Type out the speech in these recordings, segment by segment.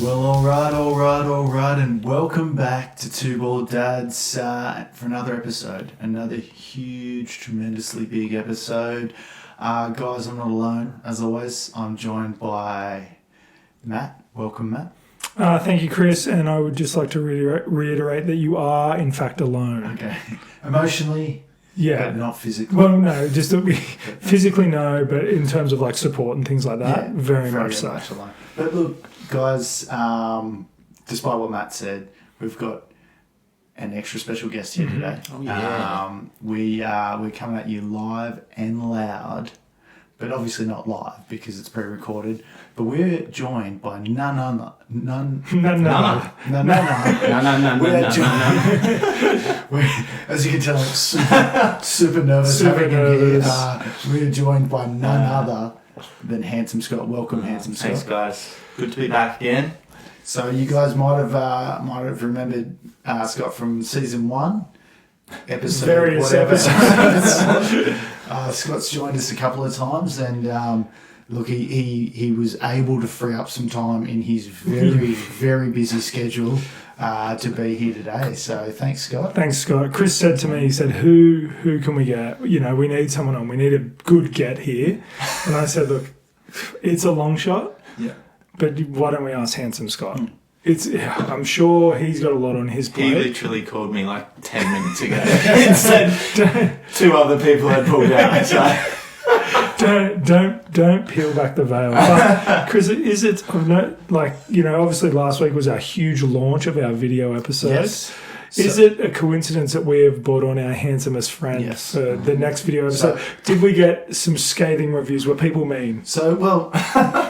Well, all right, and welcome back to Two Bald Dads for another episode. Another huge, tremendously big episode. Guys, I'm not alone. As always, I'm joined by Matt. Welcome, Matt. Thank you, Chris, and I would just like to reiterate that you are, in fact, alone. Okay. Emotionally, but not physically. Well, no, just that we physically no, but in terms of like support and things like that, very much so. Alone. But look, guys, despite what Matt said, we've got an extra special guest here today. Oh, yeah. We're coming at you live and loud, but obviously not live because it's pre-recorded. But we're joined by none other. As you can tell, I'm super nervous. We're joined by none other than Handsome Scott. Welcome, Handsome Scott. Thanks, guys. Good to be back again. So you guys might have remembered Scott from season 1, various episodes. Scott's joined us a couple of times, and look, he was able to free up some time in his very very busy schedule to be here today. So thanks, Scott. Thanks, Scott. Chris said to me, he said, "Who can we get? You know, we need someone on. We need a good get here." And I said, "Look, it's a long shot." Yeah. But why don't we ask Handsome Scott? I'm sure he's got a lot on his plate. He literally called me like 10 minutes ago and said 2 other people had pulled out. So. Don't peel back the veil. But, Chris, is it obviously last week was our huge launch of our video episode. Yes. Is it a coincidence that we have brought on our handsomest friend for the next video episode? Did we get some scathing reviews? What people mean? So, well,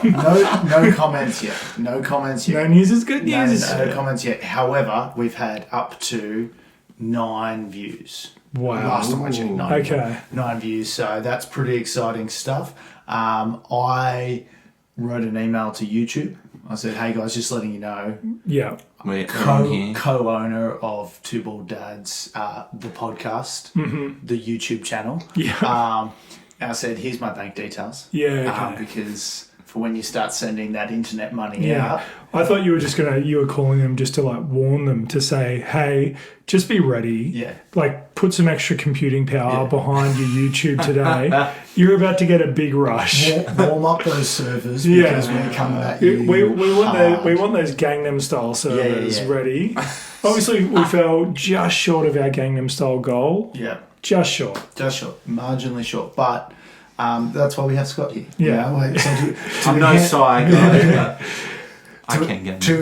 no comments yet. No comments yet. No news is good news. No comments yet. However, we've had up to 9 views. Wow. Last time I checked, 9 Okay. views. So that's pretty exciting stuff. I wrote an email to YouTube. I said, hey guys, just letting you know. Yeah. We're on here. Co-owner of Two Bald Dads, the podcast, the YouTube channel. Yeah. I said, here's my bank details. Yeah. Okay. Because for when you start sending that internet money out. I thought you were calling them just to like warn them to say, hey, just be ready. Yeah. Like put some extra computing power behind your YouTube today. You're about to get a big rush. Warm up those servers because we're coming at you. We want those Gangnam style servers ready. Obviously, we fell just short of our Gangnam style goal. Yeah. Just short. Marginally short. But that's why we have Scott here. Yeah. I'm no shy guy, but I can get to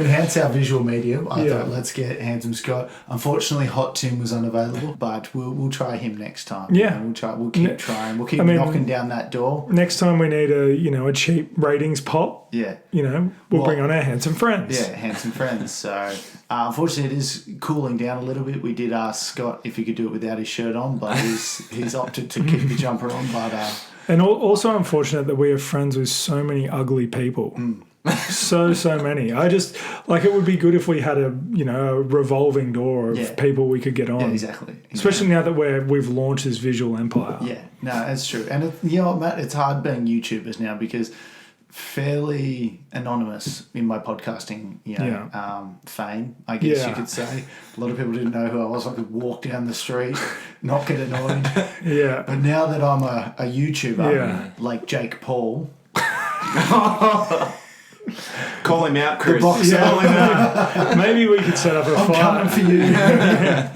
enhance our visual medium. I thought let's get Handsome Scott. Unfortunately, Hot Tim was unavailable, but we'll try him next time. Yeah, we'll keep trying. We'll keep knocking down that door. Next time we need a cheap ratings pop. Yeah, we'll bring on our handsome friends. Yeah, handsome friends. So unfortunately, it is cooling down a little bit. We did ask Scott if he could do it without his shirt on, but he's opted to keep the jumper on. But and also unfortunate that we are friends with so many ugly people. So many. I just it would be good if we had a revolving door of people we could get on. Yeah, exactly. Especially now that we've launched this visual empire. Yeah, no, that's true. And Matt, it's hard being YouTubers now because fairly anonymous in my podcasting, fame, I guess you could say. A lot of people didn't know who I was. I could walk down the street, not get annoyed. Yeah. But now that I'm a YouTuber, like Jake Paul. Call him out, Chris. Call him out. Maybe we could set up a fight. I'm coming for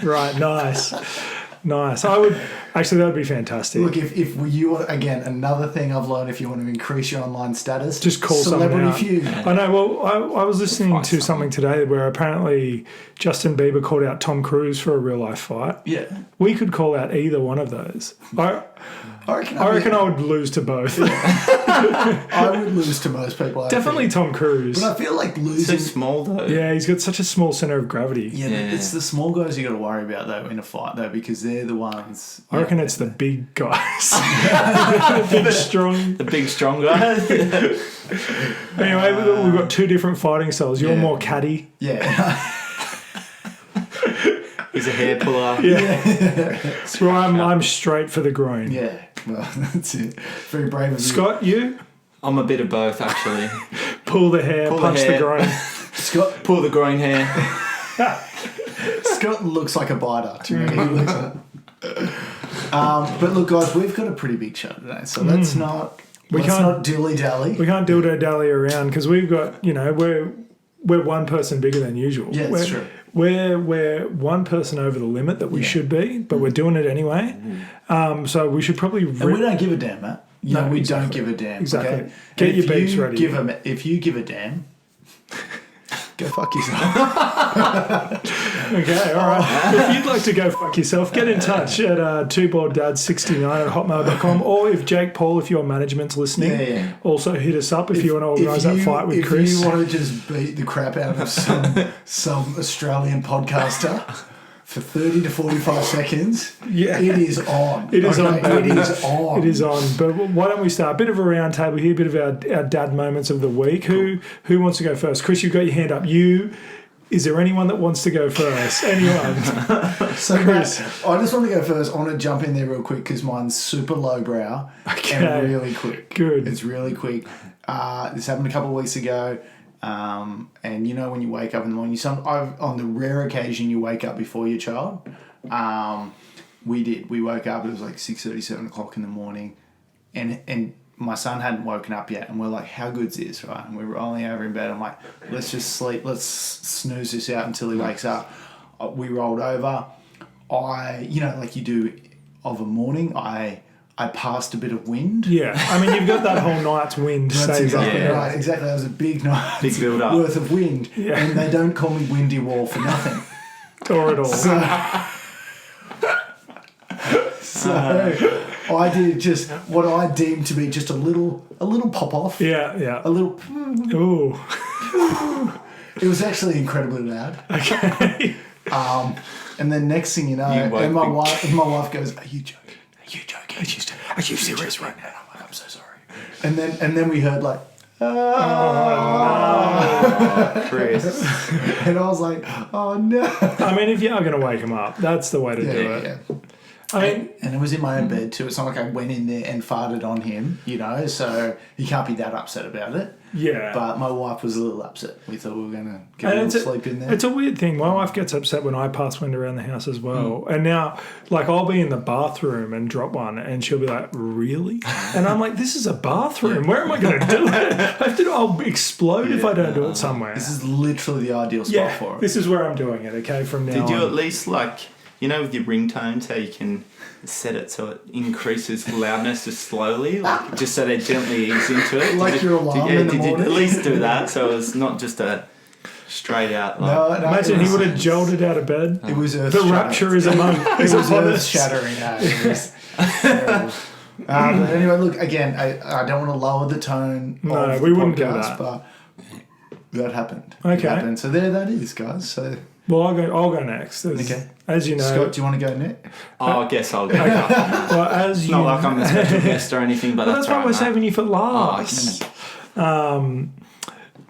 you. Right, nice. I would actually, that would be fantastic. Look, if you want, again, another thing I've learned, if you want to increase your online status, just call Celebrity Feud. I know. Well, I was listening to something today where apparently Justin Bieber called out Tom Cruise for a real life fight. Yeah, we could call out either one of those. I reckon I would lose to both. I would lose to most people. Definitely Tom Cruise. But I feel like losing. So small though. Yeah, he's got such a small center of gravity. Yeah, it's the small guys you got to worry about though in a fight though because they're the ones. I reckon it's the big guys. The big strong guys. Anyway, we've got 2 different fighting styles. You're more catty. Yeah. He's a hair puller. Yeah. So I'm straight for the groin. Yeah. Well, that's it. Very brave of you. Scott, you? I'm a bit of both, actually. pull the hair, punch the groin. Scott, pull the groin hair. Scott looks like a biter to me. He looks but look, guys, we've got a pretty big show today, so let's not dilly-dally. We can't dilly-dally around because we've got, we're one person bigger than usual. Yeah, that's true. We're one person over the limit that we should be, but we're doing it anyway. So we should probably... And we don't give a damn, Matt. No, we don't give a damn. Exactly. Okay? Get your beaks ready. If you give a damn, go fuck yourself. Okay, all right. If you'd like to go fuck yourself, get in touch at twobaldad69@hotmail.com, or if Jake Paul, if your management's listening, also hit us up if you want to organise that fight with Chris. If you want to just beat the crap out of some Australian podcaster for 30 to 45 seconds, it is on. It is on. It is on. It is on. But why don't we start? A bit of a round table here, a bit of our dad moments of the week. Who wants to go first? Chris, you've got your hand up. Is there anyone that wants to go first? Anyone? So, Chris, I just want to go first. I want to jump in there real quick because mine's super lowbrow and really quick. Good. It's really quick. This happened a couple of weeks ago. And when you wake up in the morning, on the rare occasion you wake up before your child. We woke up, it was like 6:30, 7 o'clock in the morning, and my son hadn't woken up yet, and we're like, how good's this, right? And we're rolling over in bed. I'm like, let's just sleep, let's snooze this out until he wakes up. We rolled over. Like you do of a morning, I passed a bit of wind. Yeah, I mean, you've got that whole night's wind. That's exactly right. Exactly, that was a big night's build-up worth of wind. Yeah. And they don't call me Windy Wall for nothing. Or at all. So I did just what I deemed to be just a little pop-off. Yeah. A little... Ooh. It was actually incredibly loud. Okay. And then next thing you know, and my wife goes, Are you joking? Are you serious right now? I'm like, I'm so sorry. And then we heard like, Chris. And I was like, oh no. I mean, if you are going to wake him up, that's the way to do it. Yeah. I mean, and it was in my own bed too. It's not like I went in there and farted on him, so he can't be that upset about it. Yeah. But my wife was a little upset. We thought we were going to get a little sleep in there. It's a weird thing. My wife gets upset when I pass wind around the house as well. And now, I'll be in the bathroom and drop one, and she'll be like, really? And I'm like, this is a bathroom. Where am I going to do it? I'll explode if I don't do it somewhere. This is literally the ideal spot for it. This is where I'm doing it, okay, from now on. Did you at least, with your ringtones, how you can set it so it increases loudness just slowly, just so they gently ease into it? Like your alarm in the morning? Did you at least do that so it's not just a straight out... No, imagine he would have jolted out of bed. It was the rapture is among... It was earth-shattering. It was terrible. But anyway, look, again, I don't want to lower the tone of we the wouldn't podcast, do that. But that happened. Okay. It happened. So there that is, guys. So... Well, I'll go next. As you know... Scott, do you want to go next? I guess I'll go. Well, as it's not like I'm a special guest or anything, but that's why we're saving you for last.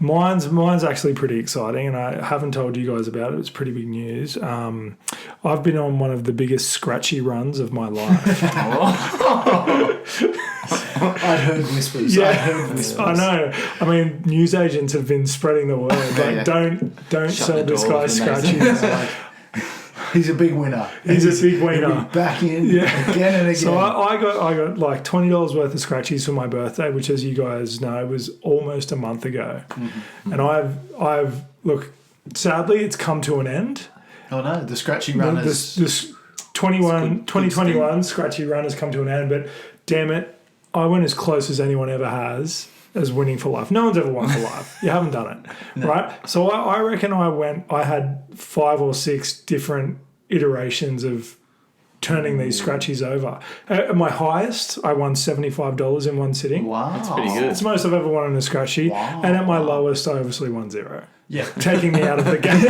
Mine's actually pretty exciting, and I haven't told you guys about it. It's pretty big news. I've been on one of the biggest scratchy runs of my life. I'd heard whispers. Yeah, I know. I mean, newsagents have been spreading the word. Like, don't sell this guy scratchies. He's a big winner. He's a big winner. Back in again and again. So I got like $20 worth of scratchies for my birthday, which, as you guys know, was almost a month ago. Mm-hmm. And I've look, sadly, it's come to an end. Oh no, the scratchy run is... This 2021 scratchy run has come to an end, but damn it, I went as close as anyone ever has as winning for life. No one's ever won for life. You haven't done it, right? So I reckon I had 5 or 6 different iterations of turning these scratchies over. At my highest, I won $75 in one sitting. Wow. That's pretty good. It's the most I've ever won in a scratchy. Wow. And at my lowest, I obviously won 0. Yeah. Taking me out of the game.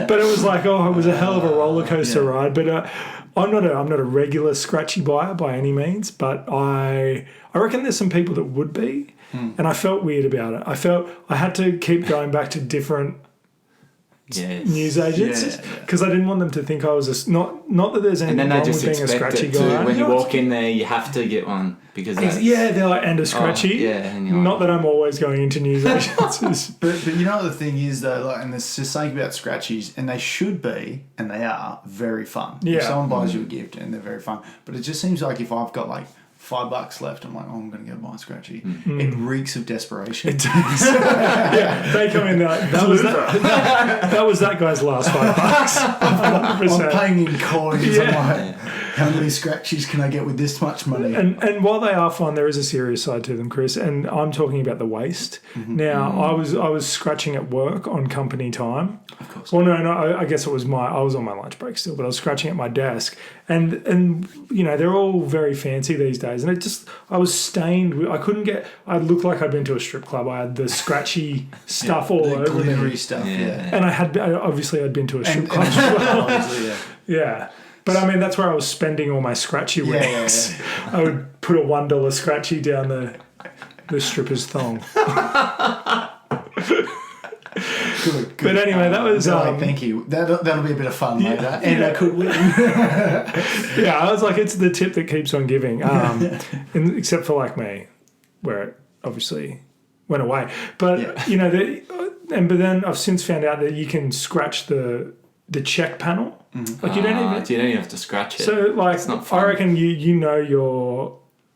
But it was like, it was a hell of a roller coaster ride. But I'm not a regular scratchy buyer by any means, but I reckon there's some people that would be, and I felt weird about it. I felt I had to keep going back to different news agents because I didn't want them to think I was not that there's anything And then wrong they with just being a expect scratchy it guy. too. When you walk in there, you have to get one because that's, they're like, and a scratchy. and you're like, Not that I'm always going into news agencies. But you know what the thing is though, like, and there's just something about scratchies, and they should be, and they are very fun. Yeah. If someone buys you a gift and they're very fun, but it just seems like if I've got like $5 left, I'm like, oh, I'm going to go buy a scratchy. It reeks of desperation. It does. They come in there like, that was that guy's last $5. I'm 100%. paying in coins. Yeah. I'm like, how many scratchies can I get with this much money? And while they are fun, there is a serious side to them, Chris. And I'm talking about the waste. Now, I was scratching at work on company time. Of course. Well, no, I guess I was on my lunch break still, but I was scratching at my desk, and you know they're all very fancy these days, and I was stained. I looked like I'd been to a strip club. I had the scratchy stuff all the over glittery me, stuff. and I'd been to a strip club as well. Obviously, Yeah. But I mean, that's where I was spending all my scratchy winnings. I would put a $1 scratchy down the stripper's thong. Good. But anyway, that was... thank you. That'll be a bit of fun later. And I could win. Yeah, I was like, it's the tip that keeps on giving. Except for like me, where it obviously went away. But, you know, but then I've since found out that you can scratch the check panel. Like you don't even have to scratch it. So like it's not fun. I reckon you know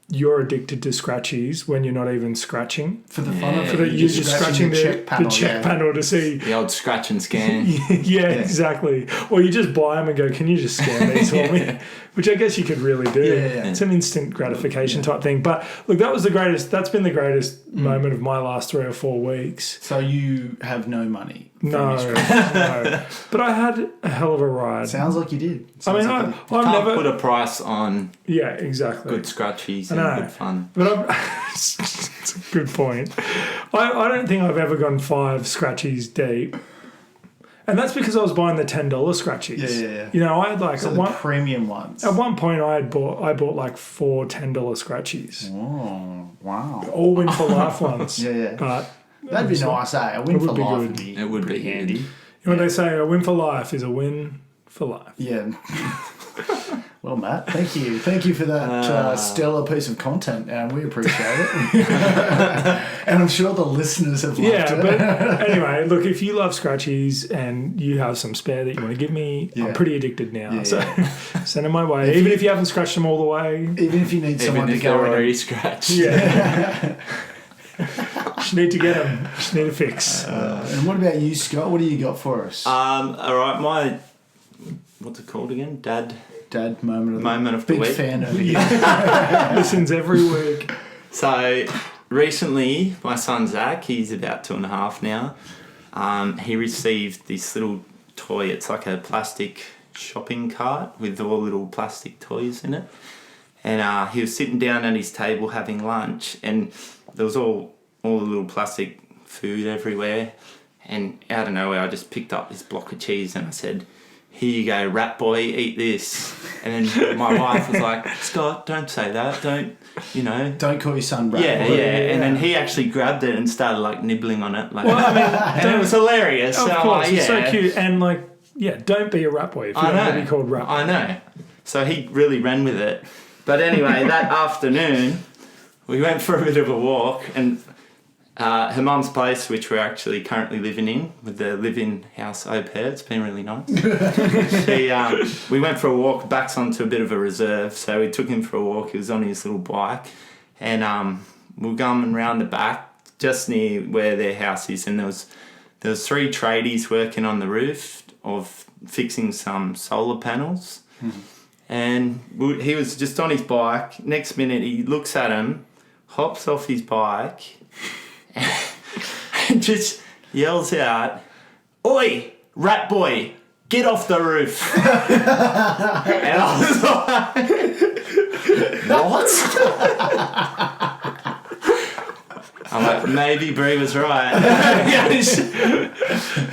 you're addicted to scratchies when you're not even scratching. For the fun of it. You're just scratching the check panel to see the old scratch and scan. yeah, exactly. Or you just buy them and go, can you just scan these for me? Which I guess you could really do. Yeah. It's an instant gratification type thing. But look, that's been the greatest moment of my last 3 or 4 weeks. So you have no money. No. But I had a hell of a ride. Sounds like you did. I've never put a price on. Yeah, exactly. Good scratchies and good fun. But it's a good point. I don't think I've ever gone 5 scratchies deep. And that's because I was buying the $10 scratchies. Yeah. You know, I had like the premium ones. At one point, I bought like 4 $10 scratchies. Oh, wow! All win for life ones. Yeah. But that'd be nice. A win for life would be handy. You know what they say? A win for life is a win for life. Yeah. Well, Matt, thank you. Thank you for that stellar piece of content, and we appreciate it. And I'm sure the listeners have loved it. Yeah, but anyway, look, if you love scratchies and you have some spare that you want to give me, I'm pretty addicted now. So send them my way. Even if you haven't scratched them all the way. Even if you need someone to go already scratched. Yeah. Just need to get them. Just need a fix. And what about you, Scott? What do you got for us? All right, what's it called again? Dad moment of the week. Big fan of you. Listens every week. So recently, my son Zach, he's about 2.5 now. He received this little toy. It's like a plastic shopping cart with all little plastic toys in it. And he was sitting down at his table having lunch, and there was all the little plastic food everywhere. And out of nowhere, I just picked up this block of cheese and I said, "Here you go, rat boy, eat this." And then my wife was like, "Scott, don't say that. Don't call your son rat boy." Yeah. And then he actually grabbed it and started like nibbling on it. And it was hilarious. Of course, it's so cute. And don't be a rat boy if you don't want to be called rat boy. I know. So he really ran with it. But anyway, that afternoon, we went for a bit of a walk, and her mum's place, which we're actually currently living in, with the live-in house au pair, it's been really nice. We went for a walk, backs onto a bit of a reserve, so we took him for a walk. He was on his little bike, and we were going around the back, just near where their house is, and there was 3 tradies working on the roof of fixing some solar panels. And he was just on his bike. Next minute, he looks at him, hops off his bike, and just yells out, "Oi, rat boy, get off the roof." And I was like, "What?" I'm like, maybe Bree was right.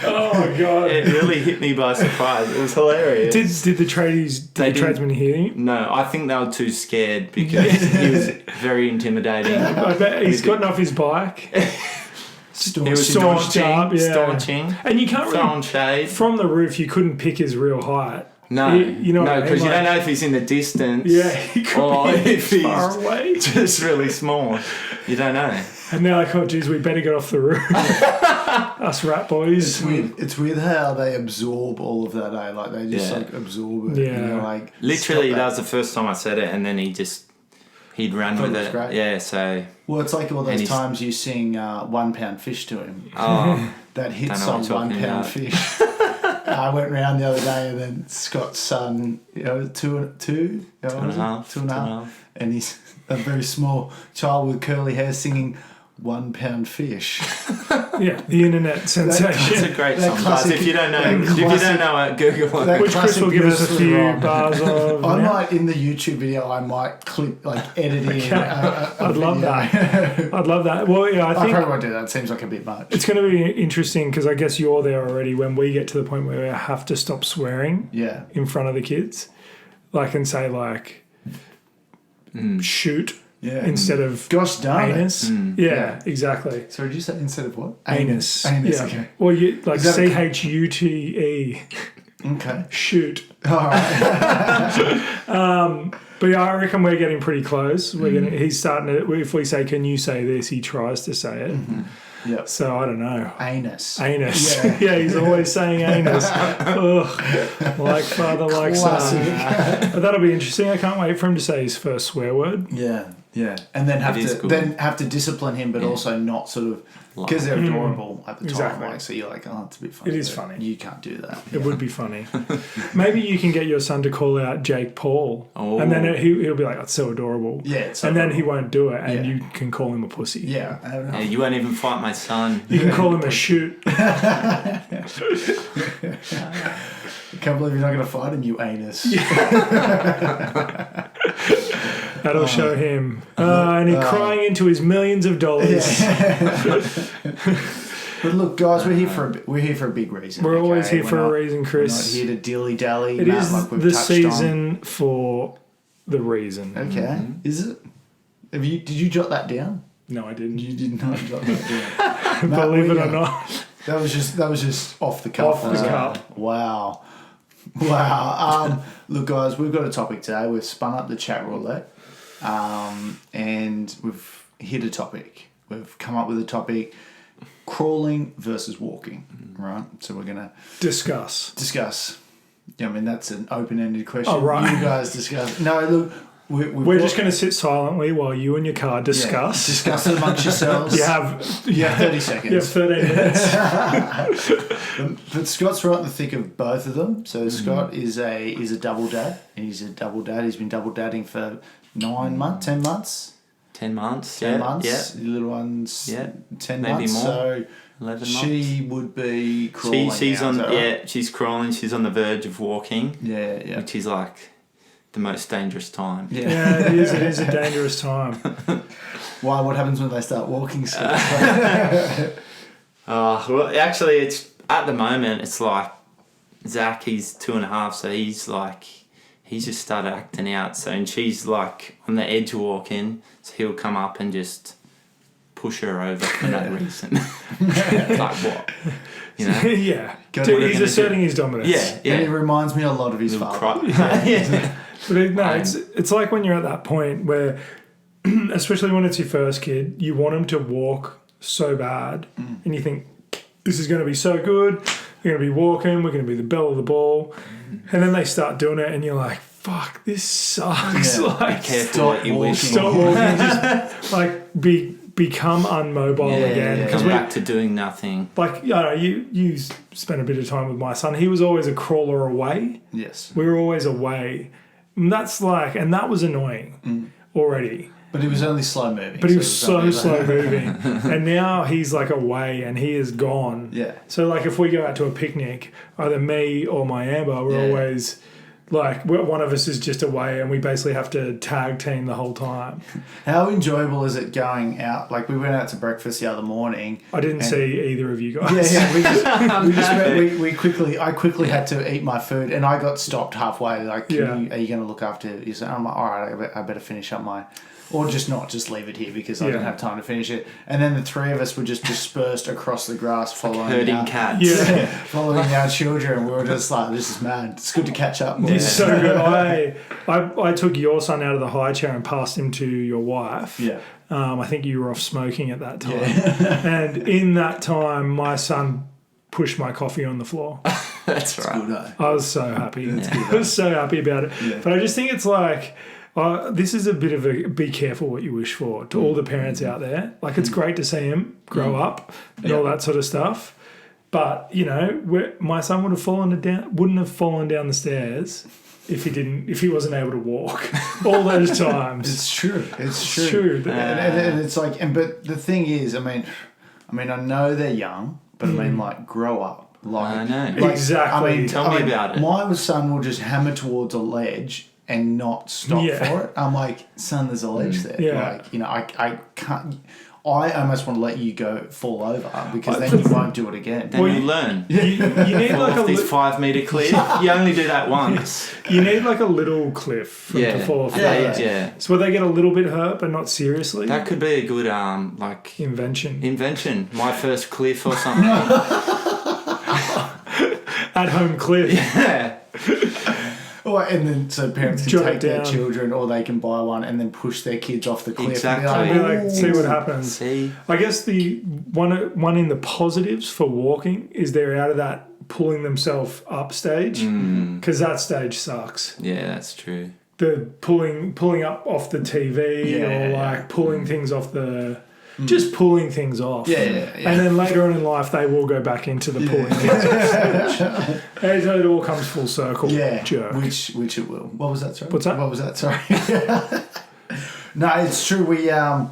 Oh God! It really hit me by surprise. It was hilarious. Did the tradesmen hear you? No, I think they were too scared because he was very intimidating. I bet he's gotten off his bike. He was staunching, and you can't throwing really shade. from the roof. You couldn't pick his real height. No, you know, no, because you don't like, know if he's in the distance. Yeah, he could or be if he's far away, just really small. You don't know. And they're like, "Oh, geez, we better get off the roof." Us rat boys. It's weird how they absorb all of that. Like they just like absorb it. Yeah. You know, like Literally, that was the first time I said it, and then he'd run with it. Great. Yeah, so. Well, it's like all those times you sing 1 pound fish to him. Oh, that hit some 1 pound fish. I went round the other day, and then Scott's son, two and a half, and he's a very small child with curly hair singing 1 pound fish. Yeah, the internet sensation. That's a great song, guys. If you don't know it, Google it. Which Chris will give us a few bars of. I might, in the YouTube video, I might clip, edit in. I'd love that. I'd love that. Well, yeah, I think I probably won't do that. It seems like a bit much. It's going to be interesting because I guess you're there already when we get to the point where we have to stop swearing in front of the kids. And say, shoot. Yeah. Instead of gosh darn anus. Yeah, exactly. So did you say instead of what? Anus. Anus, yeah. okay. Well, CHUTE. Okay. Shoot. All right. But yeah, I reckon we're getting pretty close. He's starting to, if we say, can you say this, he tries to say it. Mm-hmm. Yeah. So I don't know. Anus. Yeah, he's always saying anus. Ugh. Like father, like son. But that'll be interesting. I can't wait for him to say his first swear word. Yeah. And then have to discipline him, but also not sort of because they're adorable at the time. Exactly. So you're like, oh, it's a bit funny. It is funny. You can't do that. It would be funny. Maybe you can get your son to call out Jake Paul, and then he'll be like, "That's so adorable." Yeah, it's so and then adorable. he won't do it, and you can call him a pussy. Yeah. I don't know. Yeah, you won't even fight my son. You can call him a shoot. I can't believe you're not going to fight him, you anus. That'll show him. And he's crying into his millions of dollars. Yeah. But look, guys, we're here for a big reason. We're always here for a reason, Chris. We're not here to dilly dally. It is the season for the reason. Okay, is it? Did you jot that down? No, I didn't. You did not jot that down. Believe it or not. That was just off the cuff. Off the cuff. Wow. Look, guys, we've got a topic today. We've spun up the chat roulette, and we've hit a topic. We've come up with a topic: crawling versus walking. Right. So we're gonna discuss. Yeah, I mean that's an open-ended question. Oh, right. You guys discuss. No, look. We're just going to sit silently while you and your car discuss. Yeah, discuss it amongst yourselves. You have 30 seconds. You have 13 minutes. But Scott's right in the thick of both of them. So Scott is a double dad. And he's a double dad. He's been double dadding for 10 months. 10 months. 10 months. The little one's 10 maybe months. More. So 11 she months. Would be crawling. She's she's crawling. She's on the verge of walking. Yeah. Which is like the most dangerous time. Yeah, it is. It is a dangerous time. Why? What happens when they start walking? Well, actually, it's at the moment. It's like Zach. He's 2.5, so he's just started acting out. So and she's like on the edge of walking, so he'll come up and just push her over for no reason. Like what? You know? Yeah. He's asserting his dominance. Yeah. And he reminds me a lot of his father. But it's like when you're at that point where, especially when it's your first kid, you want him to walk so bad, and you think this is going to be so good. We're going to be walking. We're going to be the belle of the ball, and then they start doing it, and you're like, "Fuck, this sucks!" Yeah. Be careful what you wish. Stop walking. Just become unmobile again. Because we're back to doing nothing. You spent a bit of time with my son. He was always a crawler away. Yes. We were always away. And that was annoying already. But he was only slow moving. But he was so slow moving. And now he's away and he is gone. Yeah. So if we go out to a picnic, either me or my Amber, we're always one of us is just away and we basically have to tag team the whole time. How enjoyable is it going out? We went out to breakfast the other morning. I didn't see either of you guys. I quickly had to eat my food and I got stopped halfway. Are you going to look after yourself? I'm like, all right, I better finish up my or just leave it here because I didn't have time to finish it. And then the three of us were just dispersed across the grass following herding cats. Yeah. following our children. We were just like, this is mad. It's good to catch up. It's so good. I took your son out of the high chair and passed him to your wife. Yeah. I think you were off smoking at that time. Yeah. And in that time, my son pushed my coffee on the floor. That's right. Good, eh? I was so happy. I was so happy about it. Yeah. But I just think it's like, this is a bit of a be careful what you wish for to all the parents out there. Like, it's great to see him grow up and all that sort of stuff. But, you know, my son wouldn't have fallen down the stairs if he wasn't able to walk all those times. It's true. It's true. And it's like, but the thing is, I mean, I know they're young, but I mean, like, grow up. Like, I know. like, Exactly. I mean, Tell me about it. My son will just hammer towards a ledge and not stop for it. I'm like, son, there's a ledge there. Yeah. Like, you know, I can't. I almost want to let you fall over because then you won't do it again. Then you learn. You need Fall like off this 5 meter cliff. You only do that once. You need like a little cliff to fall off. Yeah. So where they get a little bit hurt, but not seriously. That could be a good like Invention. My first cliff or something. At home cliff. Yeah. And then so parents can Jot take it their down. children, or they can buy one and then push their kids off the cliff. Exactly. And Be like, see what happens. See? I guess the one in the positives for walking is they're out of that pulling themselves up stage, because that stage sucks. Yeah, that's true. The pulling up off the TV or like pulling things off the. Just pulling things off. Yeah. And then later on in life, they will go back into the pulling things off stage. And so it all comes full circle. Yeah, Jerk. which it will. What was that? Sorry. What's that? What was that? Sorry. No, it's true. We I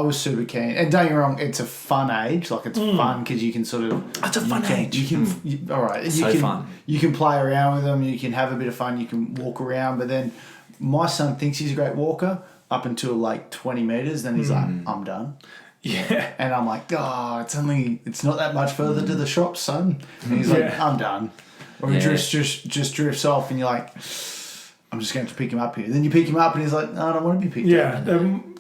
was super keen. And don't get me wrong, it's a fun age. Like, it's fun because you can sort of. It's a fun age. You can. All right. Fun. You can play around with them. You can have a bit of fun. You can walk around. But then, my son thinks he's a great walker up until like 20 meters. Then he's like, I'm done. Yeah. And I'm like, it's not that much further to the shop, son. And he's like, I'm done. Or he just drifts off, and you're like, I'm just going to pick him up here. Then you pick him up, and he's like, no, I don't want to be picked up.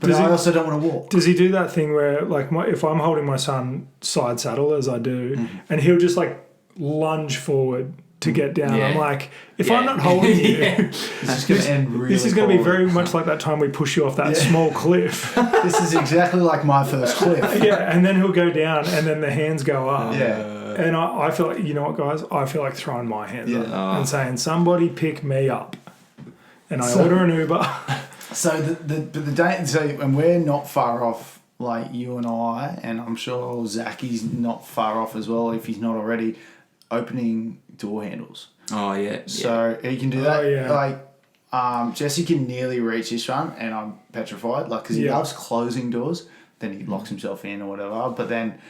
But I also don't want to walk. Does he do that thing where, like, if I'm holding my son side saddle, as I do, and he'll just, like, lunge forward to get down. I'm like, if I'm not holding you, this is going to end really this is going to be very much like that time we push you off that small cliff. This is exactly like my first cliff. And then he'll go down, and then the hands go up. Yeah. And I feel like, you know what, guys? I feel like throwing my hands up and saying, somebody pick me up. And I order an Uber. So and we're not far off, like you and I, and I'm sure Zachy's not far off as well if he's not already, opening door handles. Oh, yeah. So he can do that. Oh, yeah. Like, Jesse can nearly reach this one, and I'm petrified. Like, because he loves closing doors, then he locks himself in or whatever. But then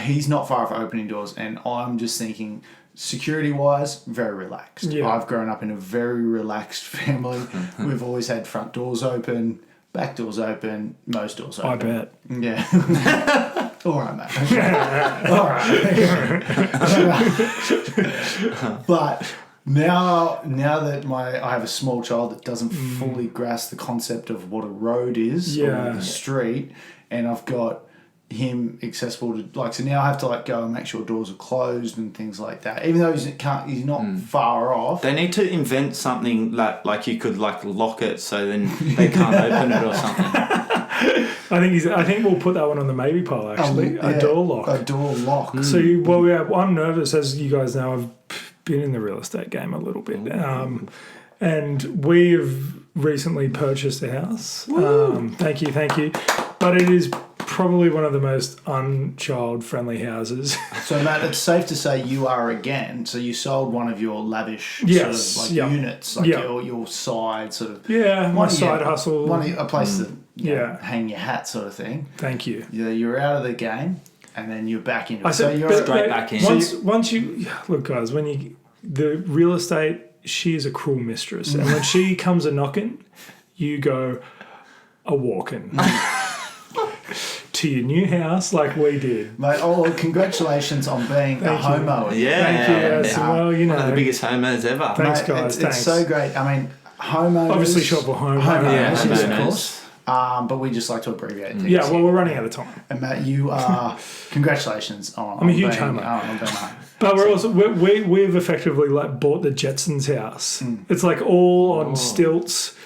he's not far off opening doors, and I'm just thinking, security-wise, very relaxed. Yeah. I've grown up in a very relaxed family. We've always had front doors open, back doors open, most doors open. I bet. Yeah. All right, mate. All right. But now that I have a small child that doesn't fully grasp the concept of what a road is or the street, and I've got him accessible to, like, so now I have to, like, go and make sure doors are closed and things like that, even though he's not far off. They need to invent something like you could, like, lock it so then they can't open it or something. I think we'll put that one on the maybe pile, actually. A door lock. A door lock. So, I'm nervous, as you guys know. I've been in the real estate game a little bit. And we've recently purchased a house. Thank you. But it is probably one of the most unchild-friendly houses. So, Matt, it's safe to say you are again. So you sold one of your lavish sort of units, like your side sort of. Yeah, my side hustle. A place to hang your hat sort of thing. Thank you. Yeah, you're out of the game, and then you're back into it. So you're straight back in. Once you look, guys, the real estate, she is a cruel mistress, and when she comes a knocking, you go a walking. To your new house, like we did. Mate, congratulations on being a homo. Yeah. Thank you. Yes. Well, you know. One of the biggest homos ever. Thanks, Mate, guys. It's so great. I mean, homeowners. Obviously shop for homeowners. Homeowners, Yeah, yes, homeowners. of course. but we just like to abbreviate things. Yeah, well, we're running out of time. And Matt, you are congratulations on. I'm a huge homer. On being home. But we've effectively like bought the Jetsons' house. It's like all on stilts.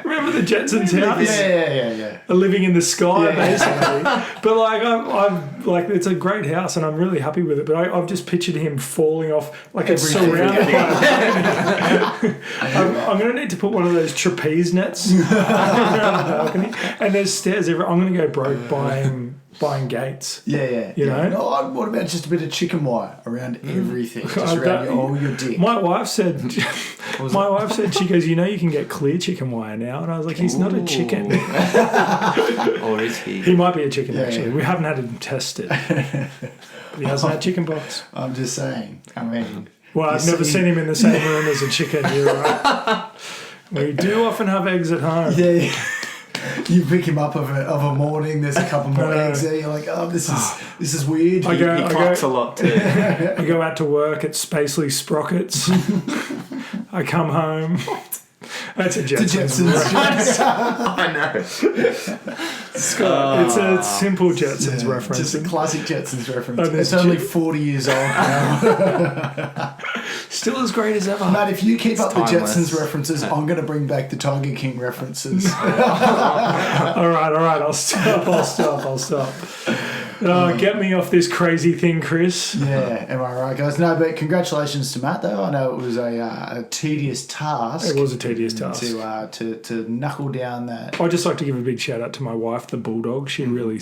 Remember the Jetsons' house? Yeah. Living in the sky, basically. But like, I'm like, it's a great house, and I'm really happy with it. But I've just pictured him falling off, like it's surrounded by. I'm going to need to put one of those trapeze nets around the balcony, and there's stairs everywhere. I'm going to go broke buying gates. Yeah. You know? No, what about just a bit of chicken wire around everything? Just around your dick. My wife said, she goes, you know, you can get clear chicken wire now. And I was like, he's not a chicken. Or is he? He might be a chicken, actually. We haven't had him tested. But he hasn't had chicken pox. I'm just saying. I mean... Well, I've never seen him in the same room as a chicken. You're right. We do often have eggs at home. Yeah. You pick him up of a morning. There's a couple more eggs there. You're like, oh, this is weird. He clocks a lot too. I go out to work at Spacely Sprockets. I come home. That's a Jetsons. I know. Scott, it's a simple Jetsons reference. Just a classic Jetsons reference. It's only 40 years old now. Still as great as ever. Matt, if you keep up timeless. the Jetsons references, I'm going to bring back the Tiger King references. All right. I'll stop. Get me off this crazy thing, Chris. Yeah, am I right, guys? No, but congratulations to Matt, though. I know it was a tedious task. It was a tedious task. To knuckle down that. I'd just like to give a big shout out to my wife, the bulldog. She really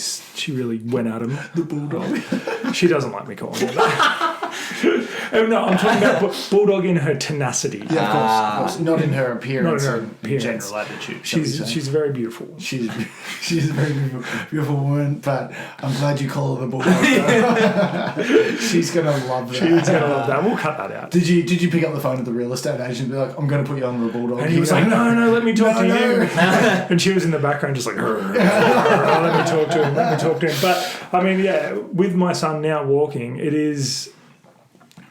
went at him. The bulldog. She doesn't like me calling her that. No, I'm talking about bulldog in her tenacity. Yeah, of course. Not in her appearance. Not in her appearance. General attitude. She's very beautiful. She's a very beautiful woman, but I'm glad you call her the bulldog. She's gonna love that. She's gonna love that. We'll cut that out. Did you pick up the phone to the real estate agent and be like, I'm gonna put you on the bulldog? And he was like, no, let me talk to you. And she was in the background just like, let me talk to him. But I mean, yeah, with my son now walking,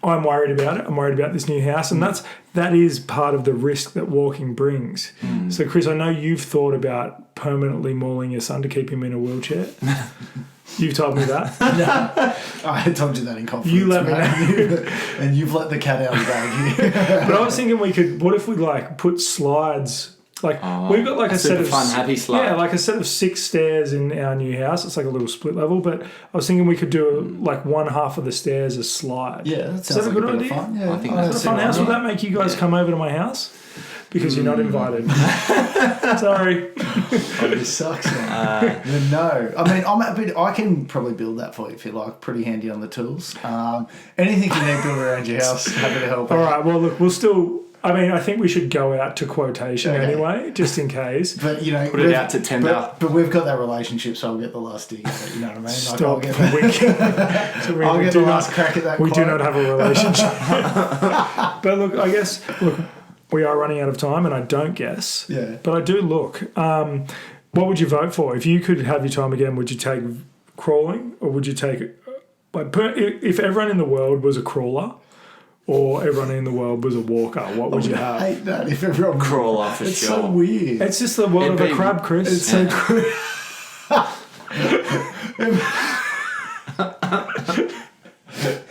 I'm worried about it. I'm worried about this new house, and that is part of the risk that walking brings. So, Chris, I know you've thought about permanently mauling your son to keep him in a wheelchair. You've told me that. No, I told you that in confidence. You let me know, and you've let the cat out of the bag here. But I was thinking what if we like put slides. Like we've got like a set of fun, happy slide. Yeah, like a set of 6 stairs in our new house. It's like a little split level, but I was thinking we could do like one half of the stairs a slide. Yeah, that sounds like a good idea. Fun. Yeah, I think that's a fun house. Would that make you guys come over to my house? Because you're not invited. Sorry. Oh, this sucks, man. No. I mean, I can probably build that for you if you like. Pretty handy on the tools. Anything you need built around your house, happy to help. All right. Well, look, we'll still... I think we should go out to quotation anyway, just in case. But, you know... Put it out to tender. But we've got that relationship, so I'll get the last dig at it, you know what I mean? Stop. I'll get the last crack at that We quote. do not have a relationship. But look, I guess... Look, we are running out of time, and I don't guess. Yeah. But I do look. What would you vote for? If you could have your time again, would you take crawling, or would you take... if everyone in the world was a crawler... or everyone in the world was a walker, what would you have? I hate that if everyone crawl off. It's so weird. It's just the world of a crab, Chris. It's so cool.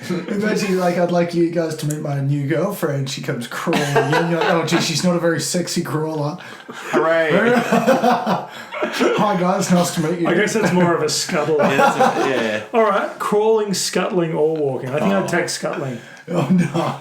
Imagine, like, I'd like you guys to meet my new girlfriend. She comes crawling in. You're like, oh, gee, she's not a very sexy crawler. Hooray! Hi, guys. Nice to meet you. I guess that's more of a scuttle. Yeah. All right, crawling, scuttling, or walking. I think I'd take scuttling. Oh no,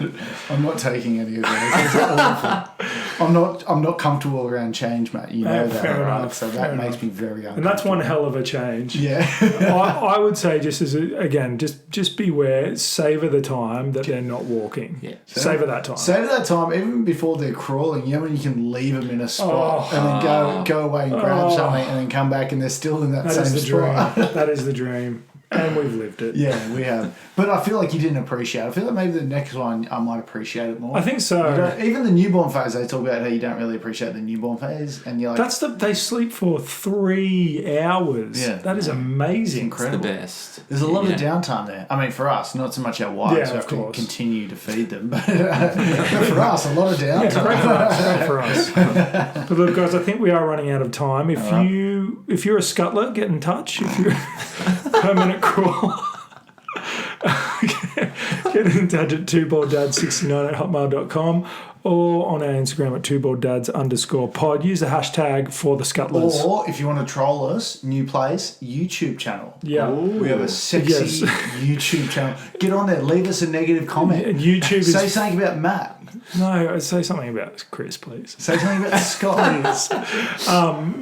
I'm not taking any of that. I'm not comfortable around change, mate. You know that, fair right? enough, So that makes me very uncomfortable. And that's one hell of a change. Yeah. I would say just beware, savour the time that they're not walking. Yeah. Savour that time. Save that time, even before they're crawling. You know when you can leave them in a spot and then go away and grab something and then come back and they're still in that same spot. That is the dream. And we've lived it. Yeah, we have. But I feel like you didn't appreciate it. I feel like maybe the next one I might appreciate it more. I think so. Even the newborn phase, they talk about how you don't really appreciate the newborn phase. And you're like... They sleep for 3 hours. Yeah. That is amazing. Incredible. The best. There's a lot of downtime there. I mean, for us, not so much our wives who have to continue to feed them, but for us, a lot of downtime. Yeah, great for us. But look, guys, I think we are running out of time. If you're a scuttler, get in touch. If you're a permanent crawler, get in touch at twobalddads69@hotmail.com or on our Instagram at twobalddads_pod. Use the hashtag for the scuttlers. Or if you want to troll us, new place, YouTube channel. Yeah. We have a sexy YouTube channel. Get on there, leave us a negative comment. And YouTube Say something about Matt. No, say something about Chris, please. Say something about Scott.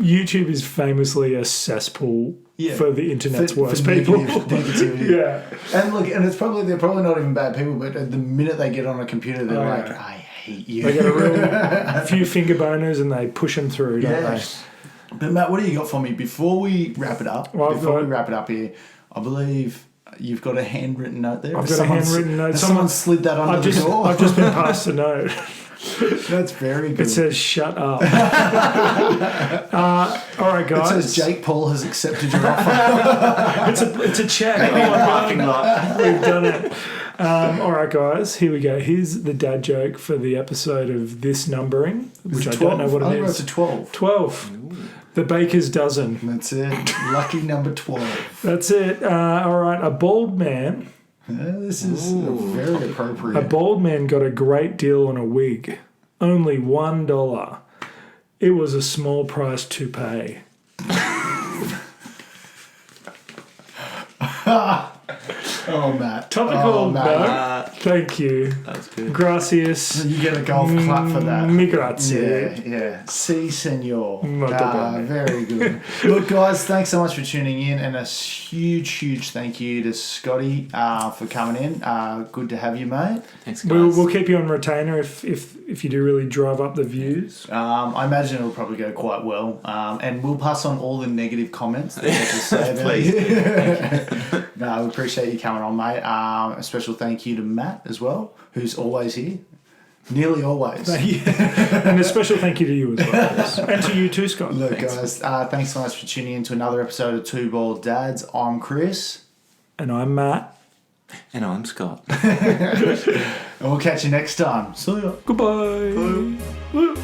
YouTube is famously a cesspool for the internet's worst people. Negativity. Yeah. And look, and they're probably not even bad people, but the minute they get on a computer, they're like, I hate you. They get a few finger boners and they push them through, don't they? But Matt, what do you got for me before we wrap it up? Here, I believe you've got a handwritten note there. I've got a handwritten note. Someone slid that under the door. I've just been passed a note. That's very good. It says, shut up. All right, guys. It says, Jake Paul has accepted your offer. It's a check. Parking lot. We've done it. All right, guys. Here we go. Here's the dad joke for the episode of this numbering, which I don't know what it is. It's a 12. 12. Ooh. The baker's dozen. That's it. Lucky number 12. That's it. All right. A bald man. This is very appropriate. A bald man got a great deal on a wig. Only $1. It was a small price to pay. Oh, Matt. Topical, Matt. Thank you. That's good. Gracias. You get a golf clap for that. Mi grazie. Yeah. Si, senor. Molto very good. Look, guys, thanks so much for tuning in, and a huge thank you to Scotty for coming in. Good to have you, mate. Thanks, guys. We'll keep you on retainer if you do really drive up the views. I imagine it'll probably go quite well, and we'll pass on all the negative comments that you have to say about Please. No, we appreciate you coming on, mate. A special thank you to Matt as well, who's always here. Nearly always. And a special thank you to you as well. And to you too, Scott. Look, guys, thanks so much for tuning in to another episode of Two Bald Dads. I'm Chris. And I'm Matt. And I'm Scott. And we'll catch you next time. See ya. Goodbye. Bye.